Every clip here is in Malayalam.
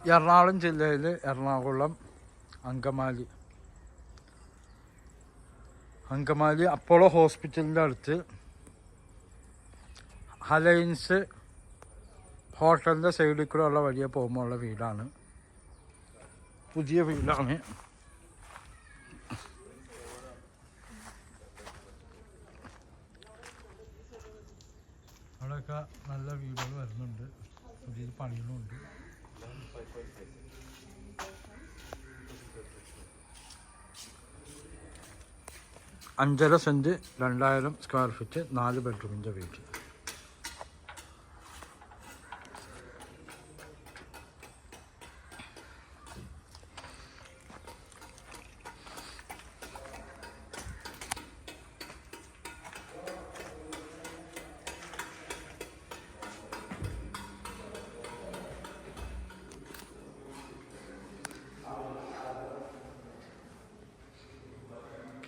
എറണാകുളം ജില്ലയിൽ എറണാകുളം അങ്കമാലി അപ്പോളോ ഹോസ്പിറ്റലിൻ്റെ അടുത്ത് ഹലൈൻസ് ഹോട്ടലിൻ്റെ സൈഡിൽ കൂടെ ഉള്ള വഴിയെ പോകുമ്പോൾ ഉള്ള വീടാണ്. പുതിയ വീടാണ്. അവിടെയൊക്കെ നല്ല വീടുകൾ വരുന്നുണ്ട്, പുതിയ പണികളുമുണ്ട്. അഞ്ചര സെൻറ്റ് 2000 സ്ക്വയർ ഫീറ്റ് 4 ബെഡ്റൂമിൻ്റെ വീട്.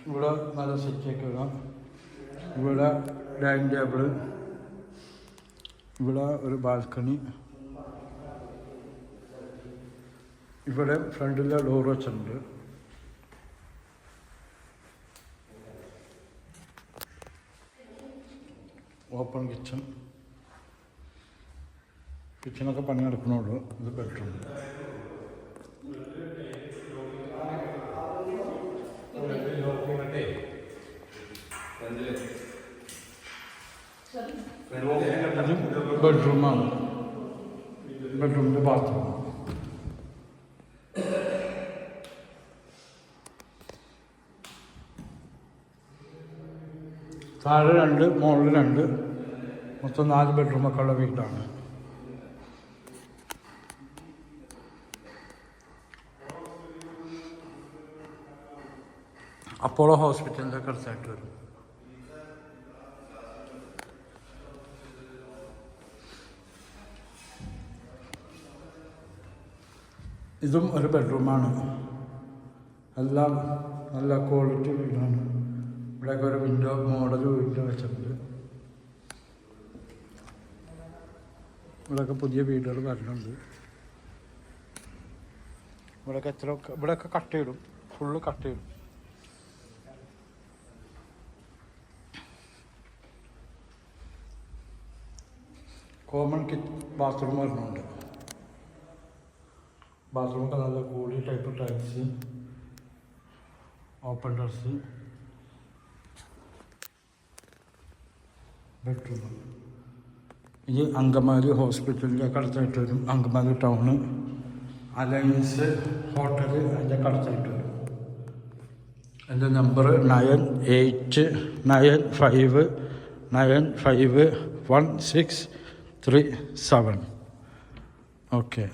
ഇവിടെ നല്ല സ്വിച്ചൊക്കെ ഇടാം. ഇവിടെ ഡൈനിങ് ടേബിള്, ഇവിടെ ഒരു ബാൽക്കണി, ഇവിടെ ഫ്രണ്ടിലെ ഡോർ വെച്ചിട്ടുണ്ട്. ഓപ്പൺ കിച്ചണൊക്കെ പണി നടക്കണുള്ളൂ. ഇത് ബെഡ്റൂം. ബെഡ്റൂമാണ്, ബെഡ്റൂമിൻ്റെ ബാത്റൂം. താഴെ 2, മുകളിൽ 2, മൊത്തം 4 ബെഡ്റൂമൊക്കെ ഉള്ള വീടാണ്. അപ്പോളോ ഹോസ്പിറ്റലിൻ്റെ അടുത്തായിട്ട് വരും. ഇതും ഒരു ബെഡ്റൂമാണ്. എല്ലാം നല്ല ക്വാളിറ്റി വീടാണ്. ഇവിടെയൊക്കെ ഒരു മോഡൽ വിൻഡോ വെച്ചിട്ടുണ്ട്. ഇവിടെയൊക്കെ പുതിയ വീടുകൾ വരുന്നുണ്ട്. ഇവിടെയൊക്കെ കട്ടയിടും, ഫുള്ള് കട്ടയിടും. കോമൺ ബാത്റൂം വരുന്നുണ്ട്. ബാത്റൂമൊക്കെ നല്ല കൂടി type tiles, open terrace. Bedroom. ഇത് അങ്കമാലി ഹോസ്പിറ്റലിൻ്റെ അടുത്തായിട്ട് വരും. അങ്കമാലി ടൗണ് അലയൻസ് ഹോട്ടൽ അതിൻ്റെ അടുത്തായിട്ട് വരും. എൻ്റെ നമ്പർ 9895951637. ഓക്കെ.